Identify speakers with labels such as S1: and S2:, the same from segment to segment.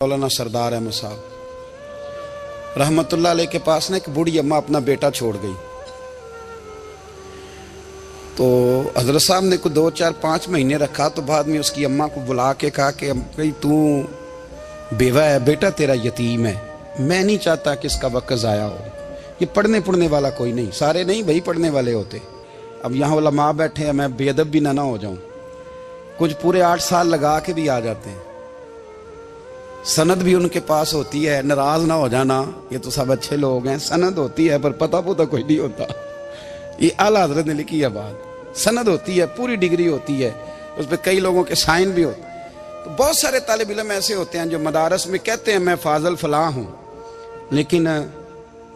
S1: मौलाना सरदार अहमद साहब रहमतुल्लाह अलैह के पास ना एक बूढ़ी अम्मा अपना बेटा छोड़ गई। तो हजरत साहब ने कुछ 2, 4, 5 महीने रखा। तो बाद में उसकी अम्मा को बुला के कहा कि भाई तू बेवा है, बेटा तेरा यतीम है, मैं नहीं चाहता कि इसका वक्त ज़ाया हो। ये पढ़ने वाला कोई नहीं, सारे नहीं भाई पढ़ने वाले होते। अब यहाँ उलमा बैठे हैं, मैं बेअदब भी ना हो जाऊँ। कुछ पूरे 8 साल लगा के भी आ जाते हैं, सनद भी उनके पास होती है। नाराज ना हो जाना, ये तो सब अच्छे लोग हैं। सनद होती है पर पता पुता कोई नहीं होता। ये आला हजरत ने लिखी है बात। सनद होती है, पूरी डिग्री होती है, उस पर कई लोगों के साइन भी होते हैं। तो बहुत सारे तालिब इल्म ऐसे होते हैं जो मदारस में कहते हैं मैं फाजल फलां हूँ, लेकिन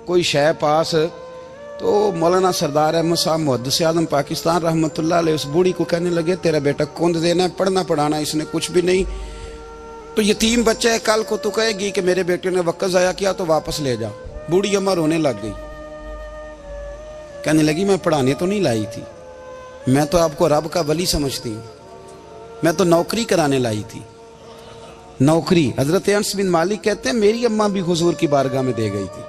S1: कोई शय पास। तो मौलाना सरदार अहमद साहब मुहद्दिस आज़म पाकिस्तान रहमतुल्लाह अलैह उस बूढ़ी को कहने लगे तेरा बेटा कुंद देना है, पढ़ना पढ़ाना इसने कुछ भी नहीं। तो यतीम बच्चा है, कल को तो कहेगी कि मेरे बेटे ने वक्त ज़ाया किया तो वापस ले जा। बूढ़ी अम्मा रोने लग गई, कहने लगी मैं पढ़ाने तो नहीं लाई थी, मैं तो आपको रब का वली समझती हूँ, मैं तो नौकरी कराने लाई थी। नौकरी हजरत अनस बिन मालिक कहते हैं मेरी अम्मा भी हुजूर की बारगाह में दे गई थी।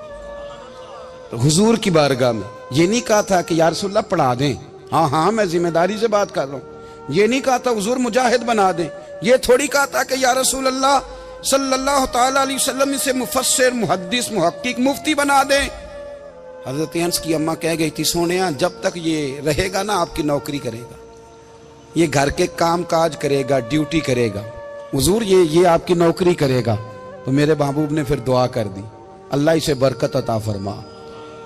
S1: तो हुजूर की बारगाह में ये नहीं कहा था कि या रसूलल्लाह पढ़ा दें, हाँ हाँ मैं जिम्मेदारी से बात कर रहा हूँ। ये नहीं कहा था हुजूर मुजाहिद बना दें, ये थोड़ी कहा था कि या रसूल अल्लाह सल्लल्लाहु ताला अलैहि वसल्लम से मुफस्सिर मुहद्दिस मुहक्किक मुफ्ती बना दें। हजरत अनस की अम्मा कह गई थी सोनिया जब तक ये रहेगा ना आपकी नौकरी करेगा, ये घर के काम काज करेगा, ड्यूटी करेगा, हुजूर ये आपकी नौकरी करेगा। तो मेरे महबूब ने फिर दुआ कर दी, अल्लाह इसे बरकत अता फरमा।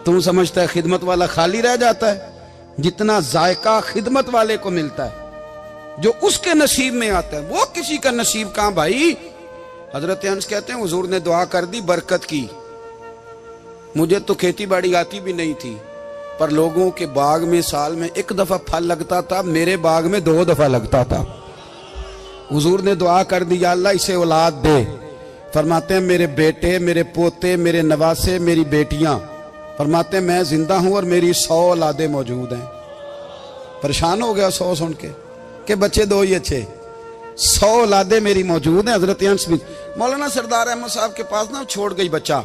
S1: तुम समझता है खिदमत वाला खाली रह जाता है? जितना जायका खिदमत वाले को मिलता है, जो उसके नसीब में आता है, वो किसी का नसीब कहां भाई। हजरत अनस कहते हैं हुजूर ने दुआ कर दी, बरकत की। मुझे तो खेती बाड़ी आती भी नहीं थी, पर लोगों के बाग में साल में 1 दफा फल लगता था, मेरे बाग में 2 दफा लगता था। हुजूर ने दुआ कर दी अल्लाह इसे औलाद दे। फरमाते हैं मेरे बेटे, मेरे पोते, मेरे नवासे, मेरी बेटियां, फरमाते हैं मैं जिंदा हूं और मेरी 100 औलादे मौजूद हैं। परेशान हो गया 100 सुन के बच्चे 2 ही अच्छे, 100 औलादे मेरी मौजूद हैं। हजरत अनस बिन मौलाना सरदार अहमद साहब के पास ना छोड़ गई बच्चा,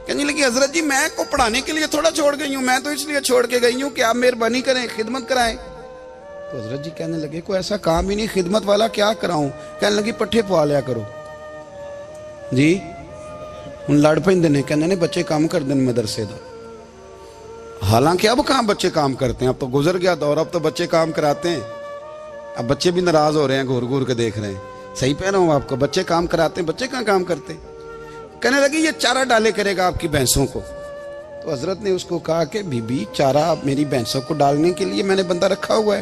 S1: कहने लगी हजरत जी मैं को पढ़ाने के लिए थोड़ा छोड़ गई हूँ, मैं तो इसलिए छोड़ के गई हूँ कि आप मेहरबानी करें खिदमत कराएं। तो हजरत जी कहने लगे कोई ऐसा काम ही नहीं, खिदमत वाला क्या कराऊं। कहने लगी पट्ठे पवा लिया करो जी। हूँ लड़ पेंदे ने, कहने ने बच्चे काम कर दें मदरसे का। हालांकि अब कहाँ बच्चे काम करते हैं, अब तो गुजर गया दौर, अब तो बच्चे काम कराते हैं। अब बच्चे भी नाराज हो रहे हैं, घूर घूर के देख रहे हैं। सही पह रहा हूँ आपको, बच्चे काम कराते हैं, बच्चे कहाँ काम करते। कहने लगी ये चारा डाले करेगा आपकी भैंसों को। तो हजरत ने उसको कहा कि बीबी चारा मेरी भैंसों को डालने के लिए मैंने बंदा रखा हुआ है,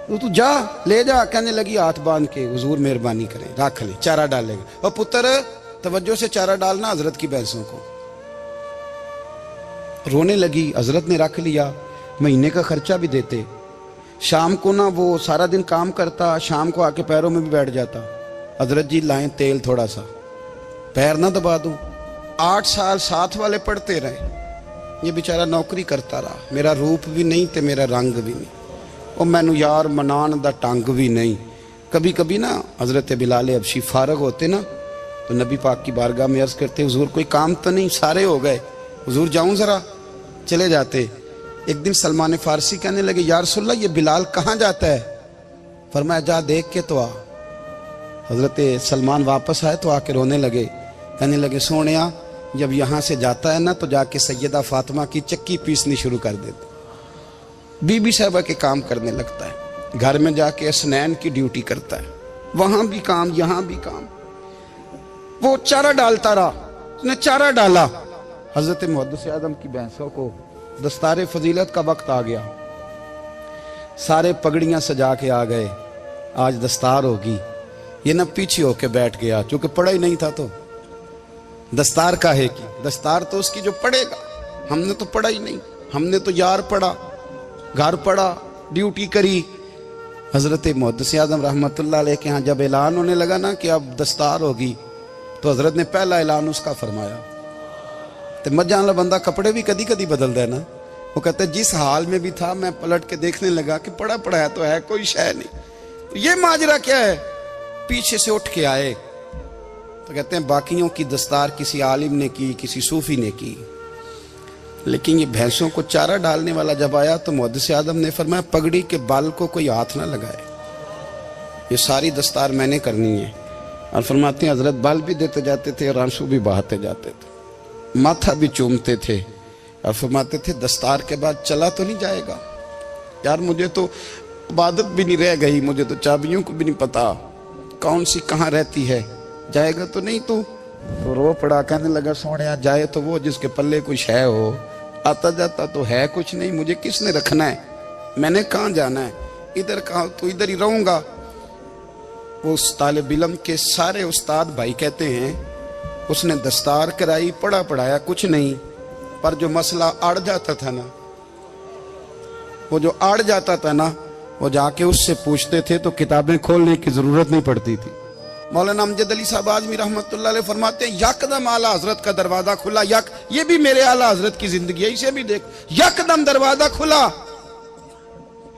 S1: तो तू जा ले जा। कहने लगी हाथ बांध के हुजूर मेहरबानी करें रख ले, चारा डालेगा। और पुत्र तवज्जो से चारा डालना हजरत की भैंसों को। रोने लगी, हजरत ने रख लिया, महीने का खर्चा भी देते। शाम को ना वो सारा दिन काम करता, शाम को आके पैरों में भी बैठ जाता, हजरत जी लाएं तेल थोड़ा सा, पैर ना दबा दूं। 8 साल साथ वाले पढ़ते रहे, ये बेचारा नौकरी करता रहा। मेरा रूप भी नहीं ते मेरा रंग भी नहीं, और मैनू यार मनान दा टंग भी नहीं। कभी कभी ना हजरत बिलाल हबशी फारग होते ना, तो नबी पाक की बारगाह में अर्ज करते हुजूर कोई काम तो नहीं, सारे हो गए, हुजूर जाऊं जरा, चले जाते। एक दिन सलमान फारसी कहने लगे या रसूलल्लाह ये बिलाल कहाँ जाता है। फरमाया जा देख के तो आ। हजरत सलमान वापस आए तो आके रोने लगे, कहने लगे सोनिया जब यहाँ से जाता है ना तो जाके सैयदा फातिमा की चक्की पीसनी शुरू कर देते, बीबी साहबा के काम करने लगता है, घर में जाके असनैन की ड्यूटी करता है, वहां भी काम यहाँ भी काम। वो चारा डालता रहा, उसने चारा डाला। हजरत मुहद्दिस आज़म की भैंसों को दस्तारे फजीलत का वक्त आ गया, सारे पगड़ियां सजा के आ गए, आज दस्तार होगी। ये ना पीछे होके बैठ गया, चूंकि पढ़ा ही नहीं था। तो दस्तार काहे की, दस्तार तो उसकी जो पढ़ेगा, हमने तो पढ़ा ही नहीं, हमने तो यार पढ़ा, घर पढ़ा, ड्यूटी करी। हजरत मुहद्दिस आज़म रहमतुल्लाह अलैह के यहाँ जब ऐलान होने लगा ना कि अब दस्तार होगी, तो हजरत ने पहला ऐलान उसका फरमाया। तो मजा वाला बंदा कपड़े भी कदी कदी बदलता है ना, वो कहते जिस हाल में भी था मैं पलट के देखने लगा कि पढ़ा पढ़ाया तो है, कोई शय नहीं। तो ये माजरा क्या है, पीछे से उठ के आए तो कहते हैं बाकियों की दस्तार किसी आलिम ने की, किसी सूफी ने की, लेकिन ये भैंसों को चारा डालने वाला जब आया तो मुहद्दिस आदम ने फरमाया पगड़ी के बाल को कोई हाथ ना लगाए, ये सारी दस्तार मैंने करनी है। और फरमाते हैं हजरत बाल भी देते जाते थे और आंसू भी बहाते जाते थे, माथा भी चूमते थे और फरमाते थे दस्तार के बाद चला तो नहीं जाएगा यार, मुझे तो इबादत भी नहीं रह गई, मुझे तो चाबियों को भी नहीं पता कौन सी कहाँ रहती है, जाएगा तो नहीं तू? तो रो पड़ा, कहने लगा सोने जाए तो वो जिसके पल्ले कुछ है हो, आता जाता तो है कुछ नहीं, मुझे किसने रखना है, मैंने कहाँ जाना है, इधर कहाँ, तो इधर ही रहूंगा। वो उस तालिब इल्म के सारे उस्ताद भाई कहते हैं उसने दस्तार कराई, पढ़ा पढ़ाया कुछ नहीं, पर जो मसला अड़ जाता था ना, वो जो अड़ जाता था ना, वो जाके उससे पूछते थे तो किताबें खोलने की जरूरत नहीं पड़ती थी। मौलाना अमजद अली साहब आजमी रहमतुल्लाह अलैह फरमाते हैं यकदम आला हजरत का दरवाजा खुला, ये भी मेरे आला हजरत की जिंदगी है, इसे भी देख, यकदम दरवाजा खुला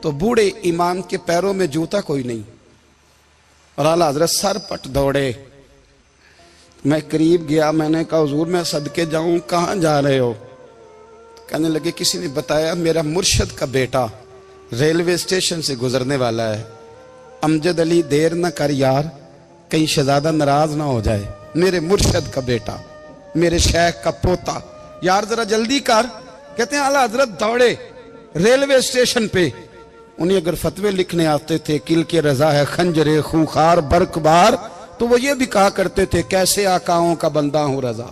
S1: तो बूढ़े इमाम के पैरों में जूता कोई नहीं और आला हजरत सर पट दौड़े। मैं करीब गया, मैंने कहा हुजूर मैं सदके जाऊं, कहां जा रहे हो? कहने लगे किसी ने बताया मेरा मुर्शद का बेटा रेलवे स्टेशन से गुजरने वाला है, अमजद अली देर न कर यार, कहीं शहजादा नाराज ना हो जाए, मेरे मुर्शद का बेटा, मेरे शेख का पोता, यार जरा जल्दी कर। कहते हैं आला हजरत दौड़े रेलवे स्टेशन पे, उन्हें अगर फतवे लिखने आते थे किल के रजा है खंजरे खूंखार बरकबार, तो वो ये भी कहा करते थे कैसे आकाओं का बंदा हूं रजा,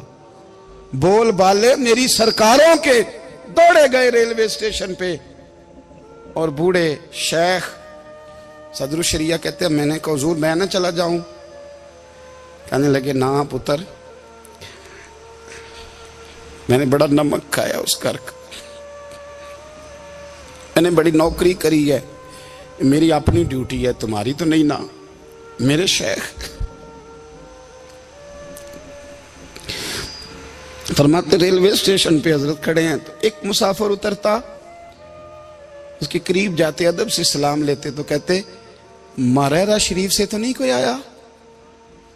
S1: बोल बाले मेरी सरकारों के। दौड़े गए रेलवे स्टेशन पे और बूढ़े शेख सदरुल शरिया कहते हैं मैंने कहा हुजूर मैं ना चला जाऊं? कहने लगे ना पुत्र, मैंने बड़ा नमक खाया उस घर का, मैंने बड़ी नौकरी करी है, मेरी अपनी ड्यूटी है, तुम्हारी तो नहीं ना। मेरे शेख फरमाते रेलवे स्टेशन पे हजरत खड़े हैं तो एक मुसाफिर उतरता, उसके करीब जाते अदब से सलाम लेते तो कहते मारेरा शरीफ से तो नहीं कोई आया?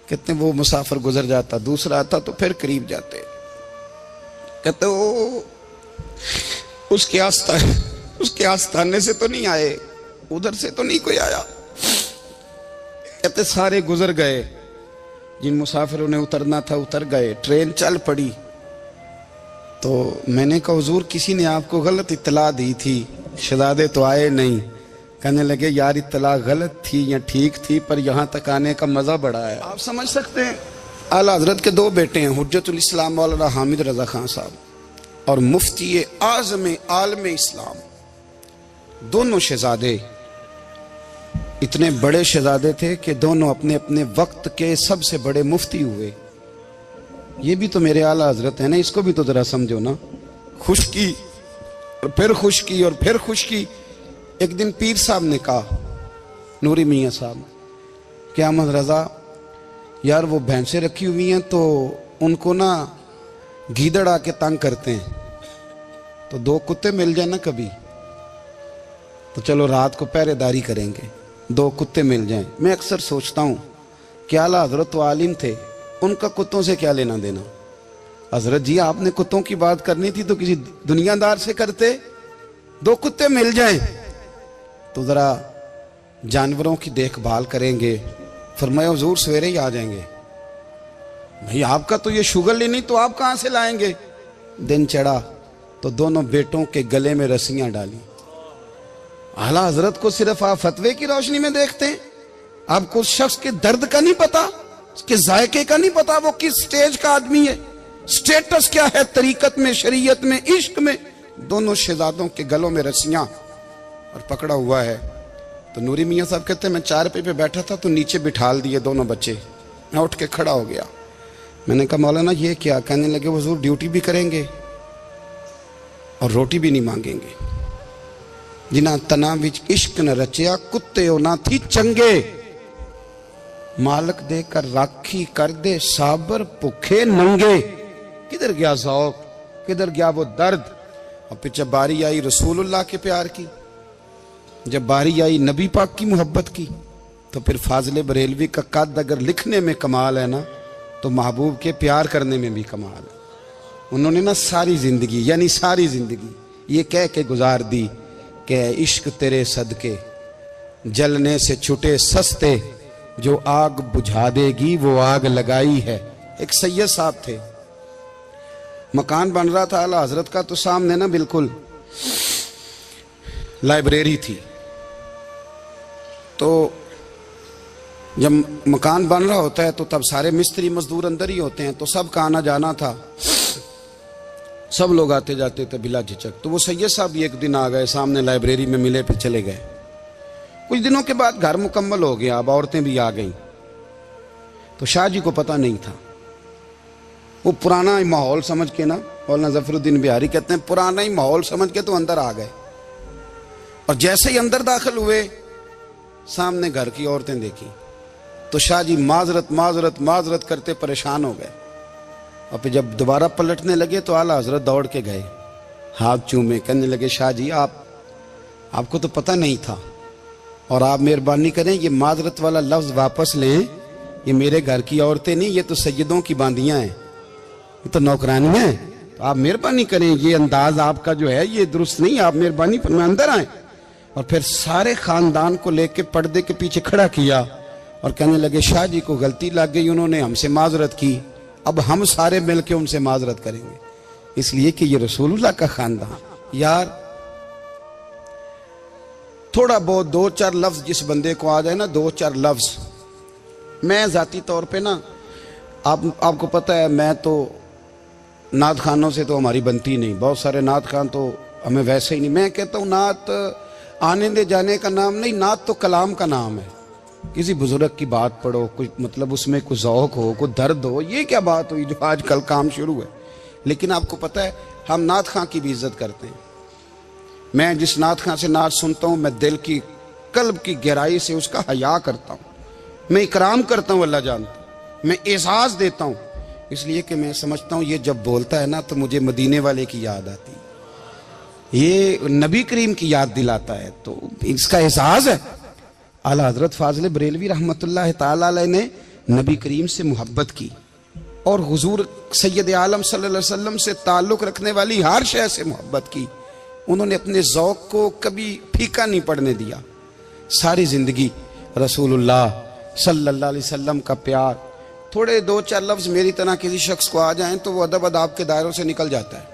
S1: कहते वो मुसाफिर गुजर जाता, दूसरा आता तो फिर करीब जाते, कहते वो उसके आस्थाने से तो नहीं आए, उधर से तो नहीं कोई आया। कहते सारे गुजर गए, जिन मुसाफिरों ने उतरना था उतर गए, ट्रेन चल पड़ी। तो मैंने कहा हुजूर किसी ने आपको गलत इत्तला दी थी, शहजादे तो आए नहीं। कहने लगे यार इत्तला गलत थी या ठीक थी, पर यहाँ तक आने का मजा बड़ा है। आप समझ सकते हैं आला हजरत के दो बेटे हैं, हुज्जतुल इस्लाम मौलाना हामिद रजा खान साहब और मुफ्ती आज़म आलम इस्लाम, दोनों शहजादे इतने बड़े शहजादे थे कि दोनों अपने अपने वक्त के सबसे बड़े मुफ्ती हुए। ये भी तो मेरे आला हजरत है ना, इसको भी तो जरा समझो ना। खुशकी और फिर खुशकी और फिर खुशकी। एक दिन पीर साहब ने कहा, नूरी मियाँ साहब, क्या अहमद रजा यार वो भैंसें रखी हुई हैं तो उनको ना गीदड़ आके तंग करते हैं, तो दो कुत्ते मिल जाए ना कभी, तो चलो रात को पहरेदारी करेंगे, दो कुत्ते मिल जाएं। मैं अक्सर सोचता हूँ कि आला हजरत तो आलिम थे, उनका कुत्तों से क्या लेना देना। हजरत जी आपने कुत्तों की बात करनी थी तो किसी दुनियादार से करते, दो कुत्ते मिल जाएं तो जरा जानवरों की देखभाल करेंगे। फरमाया हुजूर सवेरे ही आ जाएंगे। भाई आपका तो ये शुगर ही नहीं, तो आप कहां से लाएंगे? दिन चढ़ा तो दोनों बेटों के गले में रस्सियां डाली। आला हजरत को सिर्फ आप फतवे की रोशनी में देखते हैं, आपको उस शख्स के दर्द का नहीं पता, उसके जायके का नहीं पता, वो किस स्टेज का आदमी है, स्टेटस क्या है तरीकत में, शरीयत में, इश्क में। दोनों शहजादों के गलों में रस्सियां और पकड़ा हुआ है। तो नूरी मियाँ साहब कहते हैं मैं चारपाई पे बैठा था तो नीचे बिठाल दिए दोनों बच्चे, मैं उठ के खड़ा हो गया। मैंने कहा मौलाना ये क्या? कहने लगे हुजूर ड्यूटी भी करेंगे और रोटी भी नहीं मांगेंगे। जिन्हां तना विच इश्क न रचिया कुत्ते ना थी चंगे, मालक देकर राखी कर दे साबर भुखे नंगे। किधर गया ज़ौक़, किधर गया वो दर्द? और फिर जब बारी आई रसूलुल्लाह के प्यार की, जब बारी आई नबी पाक की मोहब्बत की, तो फिर फाजिल बरेलवी का कद अगर लिखने में कमाल है ना, तो महबूब के प्यार करने में भी कमाल है। उन्होंने ना सारी जिंदगी, यानी सारी जिंदगी ये कह के गुजार दी कि इश्क तेरे सदके जलने से छुटे सस्ते, जो आग बुझा देगी वो आग लगाई है। एक सैयद साहब थे, मकान बन रहा था आला हजरत का, तो सामने ना बिल्कुल लाइब्रेरी थी। तो जब मकान बन रहा होता है तो तब सारे मिस्त्री मजदूर अंदर ही होते हैं, तो सबका आना जाना था, सब लोग आते जाते थे बिला झिझक। तो वो सैयद साहब भी एक दिन आ गए, सामने लाइब्रेरी में मिले, फिर चले गए। कुछ दिनों के बाद घर मुकम्मल हो गया, अब औरतें भी आ गईं। तो शाह जी को पता नहीं था, वो पुराना ही माहौल समझ के ना, मौलाना जफरुद्दीन बिहारी कहते हैं पुराना ही माहौल समझ के तो अंदर आ गए। और जैसे ही अंदर दाखिल हुए, सामने घर की औरतें देखी, तो शाह जी माजरत माजरत माजरत करते परेशान हो गए। और फिर जब दोबारा पलटने लगे तो आला हजरत दौड़ के गए, हाथ चूमे, कहने लगे शाह जी आपको तो पता नहीं था, और आप मेहरबानी करें ये माजरत वाला लफ्ज वापस लें। ये मेरे घर की औरतें नहीं, ये तो सैयदों की बांदियां हैं, ये तो नौकरानियां हैं। तो आप मेहरबानी करें, ये अंदाज आपका जो है ये दुरुस्त नहीं, आप मेहरबानी फरमाएं अंदर आए। और फिर सारे खानदान को लेके पर्दे के पीछे खड़ा किया और कहने लगे शाह जी को गलती लग गई, उन्होंने हमसे माजरत की, अब हम सारे मिलके उनसे माजरत करेंगे, इसलिए कि ये रसूलुल्लाह का खानदान। यार थोड़ा बहुत दो चार लफ्ज जिस बंदे को आ जाए ना, दो चार लफ्ज, मैं जाती तौर पे ना, आपको पता है मैं तो नात खानों से तो हमारी बनती नहीं, बहुत सारे नात खान तो हमें वैसे ही नहीं। मैं कहता हूँ नात आने दे जाने का नाम नहीं, नात तो कलाम का नाम है। किसी बुजुर्ग की बात पढ़ो, कुछ मतलब उसमें कुछ ज़ौक़ हो, कुछ दर्द हो, ये क्या बात हुई जो आजकल काम शुरू है। लेकिन आपको पता है हम नात खां की भी इज्जत करते हैं। मैं जिस नात खां से नात सुनता हूँ, मैं दिल की कल्ब की गहराई से उसका हया करता हूँ, मैं इकराम करता हूँ, अल्लाह जानता, मैं एहसास देता हूँ, इसलिए कि मैं समझता हूँ ये जब बोलता है ना तो मुझे मदीने वाले की याद आती है, ये नबी करीम की याद दिलाता है, तो इसका एहसास है। आला हजरत फाजिल बरेलवी रहमतुल्लाह ताला अलैह ने नबी करीम से मोहब्बत की और हुजूर सैयद आलम सल्लल्लाहु अलैहि वसल्लम से ताल्लुक़ रखने वाली हर शय से मोहब्बत की। उन्होंने अपने ज़ौक़ को कभी फीका नहीं पड़ने दिया। सारी ज़िंदगी रसूलुल्लाह सल्लल्लाहु अलैहि वसल्लम का प्यार। थोड़े दो चार लफ्ज़ मेरी तरह किसी शख्स को आ जाएं तो वो अदब अदाब के दायरों से निकल जाता है।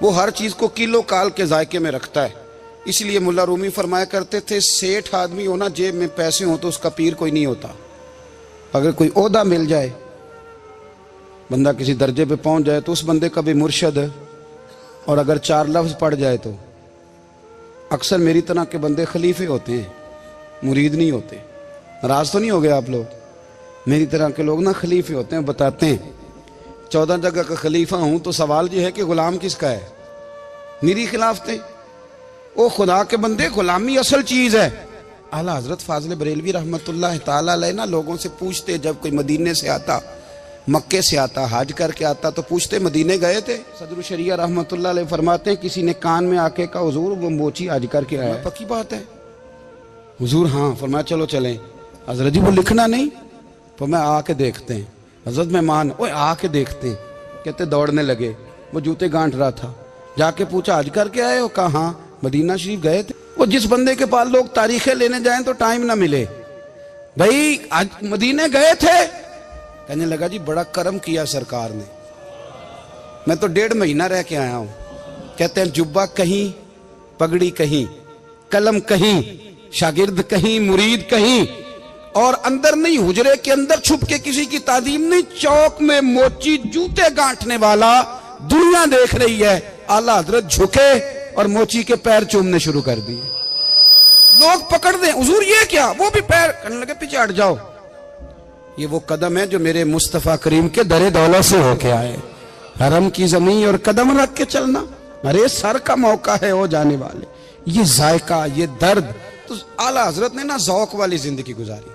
S1: वो हर चीज़ को किलो काल के जायके में रखता है। इसलिए मुल्ला रूमी फरमाया करते थे, सेठ आदमी हो ना, जेब में पैसे हो तो उसका पीर कोई नहीं होता। अगर कोई ओहदा मिल जाए, बंदा किसी दर्जे पे पहुंच जाए तो उस बंदे का भी मुर्शद है, और अगर चार लफ्ज़ पढ़ जाए तो अक्सर मेरी तरह के बंदे खलीफे होते हैं, मुरीद नहीं होते। नाराज तो नहीं हो गए आप लोग? मेरी तरह के लोग ना खलीफे होते हैं, बताते हैं 14 जगह का खलीफा हूं तो सवाल ये है कि गुलाम किसका है? मेरी खिलाफ थे। ओ खुदा के बंदे, गुलामी असल चीज है। आला हजरत फाजिल बरेलवी रहमतुल्लाह ताला अलैह ना लोगों से पूछते, जब कोई मदीने से आता, मक्के से आता, हज करके आता, तो पूछते मदीने गए थे? सदरुल शरिया रहमतुल्लाह अलैह फरमाते हैं, किसी ने कान में आके कहा हुजूर वो मोची हज करके आया। पक्की बात है हुजूर? हाँ। फरमाया चलो चलें। हजरत जी वो लिखना नहीं, तो मैं आके देखते हैं। हजरत मेहमान, ओए आके देखते हैं। कहते दौड़ने लगे, वो जूते गांठ रहा था। जाके पूछा हज करके आए हो? कहा हाँ, मदीना शरीफ गए थे। वो जिस बंदे के पास लोग तारीखें लेने जाएं तो टाइम ना मिले, भाई आज मदीने गए थे? कहने लगा जी बड़ा करम किया सरकार ने, मैं तो 1.5 महीना रह के आया हूं। कहते हैं जुब्बा कहीं, पगड़ी कहीं, कलम कहीं, शागिर्द कहीं, मुरीद कहीं, और अंदर नहीं, हुजरे के अंदर छुप के किसी की तादीम नहीं, चौक में मोची जूते गांठने वाला दुनिया देख रही है। आला हजरत झुके और मोची के पैर चूमने शुरू कर दिए। लोग पकड़ दें, हुजूर ये क्या? वो भी पैर करने लगे, पीछे हट जाओ। ये वो कदम है जो मेरे मुस्तफा करीम के दरे दौलत से होके आए। हरम की जमीन और कदम रख के चलना, अरे सर का मौका है हो जाने वाले। ये जायका, ये दर्द, तो आला हजरत ने ना ज़ौक़ वाली जिंदगी गुजारी,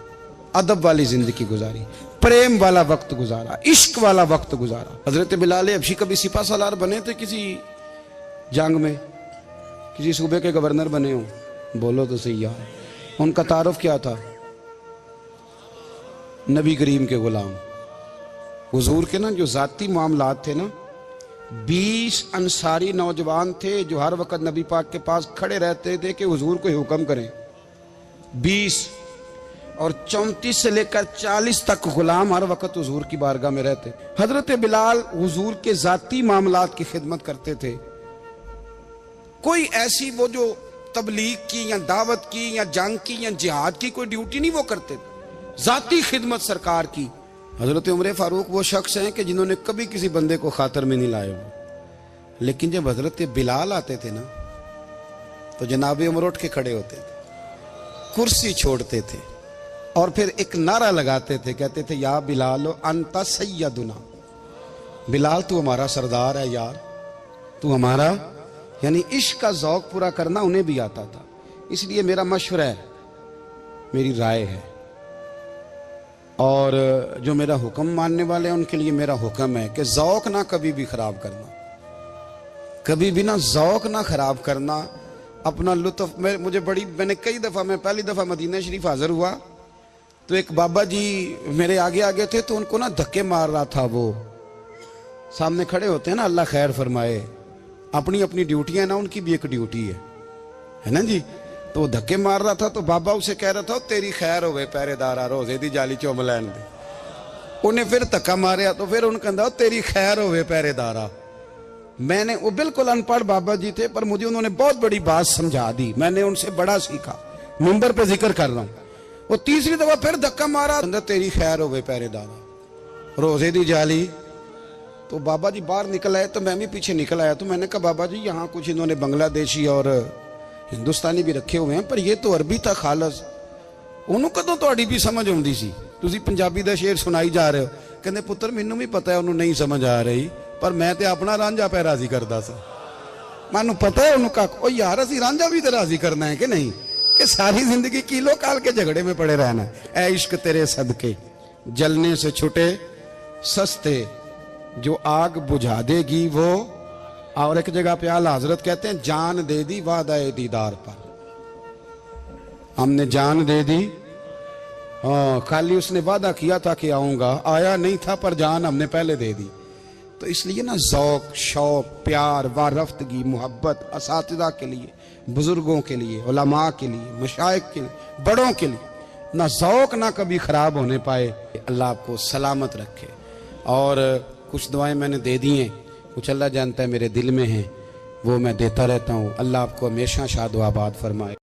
S1: अदब वाली जिंदगी गुजारी, प्रेम वाला वक्त गुजारा, इश्क वाला वक्त गुजारा। हजरत बिलाल हबशी कभी सिपा सालार बने थे किसी जंग में, किसी सूबे के गवर्नर बने हो? बोलो तो सही यार। उनका तारुफ क्या था? नबी करीम के गुलाम। हुजूर के ना जो ज़ाती मामलात थे ना, 20 अंसारी नौजवान थे जो हर वक्त नबी पाक के पास खड़े रहते थे कि हुजूर को हुक्म करें। 20 और 34 से लेकर 40 तक गुलाम हर वक्त हुजूर की बारगाह में रहते। हजरत बिलाल हुजूर के ज़ाती मामलात की खिदमत करते थे। कोई ऐसी वो जो तबलीग की या दावत की या जंग की या जिहाद की कोई ड्यूटी नहीं वो करते थे, ज़ाती खिदमत सरकार की। हजरत उमर फारूक वो शख्स हैं कि जिन्होंने कभी किसी बंदे को खातर में नहीं लाए वो, लेकिन जब हजरत बिलाल आते थे ना तो जनाब उमर उठ के खड़े होते थे, कुर्सी छोड़ते थे और फिर एक नारा लगाते थे, कहते थे या बिलाल अंता सैयदुना, बिलाल तू हमारा सरदार है यार, तू हमारा। यानी इश्क का ज़ौक पूरा करना उन्हें भी आता था। इसलिए मेरा मशवरा है, मेरी राय है, और जो मेरा हुक्म मानने वाले हैं उनके लिए मेरा हुक्म है कि ज़ौक ना कभी भी ख़राब करना, कभी भी ना ज़ौक ना ख़राब करना, अपना लुत्फ़। मैंने कई दफ़ा, मैं पहली दफ़ा मदीना शरीफ हाज़िर हुआ तो एक बाबा जी मेरे आगे आगे थे, तो उनको ना धक्के मार रहा था। वो सामने खड़े होते हैं ना, अल्लाह खैर फरमाए, अपनी अपनी ड्यूटियां ना, उनकी भी एक ड्यूटी है ना जी। तो वो धक्के मार रहा था तो बाबा उसे कह रहा था तेरी खैर होवे पहरेदारा, रोजे दी जाली चुम लैन दे। उन्हें फिर धक्का मारिया तो फिर उन्हें कहता तेरी खैर होवे पहरेदारा। मैंने, वो बिल्कुल अनपढ़ बाबा जी थे पर मुझे उन्होंने बहुत बड़ी बात समझा दी, मैंने उनसे बड़ा सीखा, मिंबर पे जिक्र कर रहा हूँ। वो तीसरी दफा फिर धक्का मारा, तेरी खैर होवे पहरेदारा, रोजे दी जाली। तो बाबा जी बाहर निकल आए तो मैं भी पीछे निकल आया। तो मैंने कहा बाबा जी यहाँ कुछ इन्होंने बांग्लादेशी और हिंदुस्तानी भी रखे हुए हैं, पर ये तो अरबी था खालस। उन्होंने कदों ਤੁਹਾਡੀ भी समझ आती सी, तुसी पंजाबी ਦਾ शेर सुनाई जा रहे हो। कहते पुत्र मैनू भी पता है उन्होंने नहीं समझ आ रही, पर मैं तो अपना रांझा पै राजी करता सा। मैनू पता है उन्होंने कहा ओ यार असी रांझा भी तो राजी करना है कि नहीं, कि सारी जिंदगी किलो काल के झगड़े में पड़े रहना है। ऐ इश्क तेरे सदके जलने से छुटे सस्ते, जो आग बुझा देगी वो। और एक जगह पे आला हजरत कहते हैं जान दे दी वादा दीदार पर, हमने जान दे दी। हाँ, खाली उसने वादा किया था कि आऊंगा, आया नहीं था, पर जान हमने पहले दे दी। तो इसलिए ना ज़ौक, शौक, प्यार, वारफ्तगी, मोहब्बत असातिज़ा के लिए, बुजुर्गों के लिए, उलमा के लिए, मशाइख के लिए, बड़ों के लिए, ना ज़ौक ना कभी ख़राब होने पाए। अल्लाह आपको सलामत रखे। और कुछ दुआएं मैंने दे दी हैं, कुछ अल्लाह जानता है मेरे दिल में हैं, वो मैं देता रहता हूँ। अल्लाह आपको हमेशा शाद व आबाद फरमाए।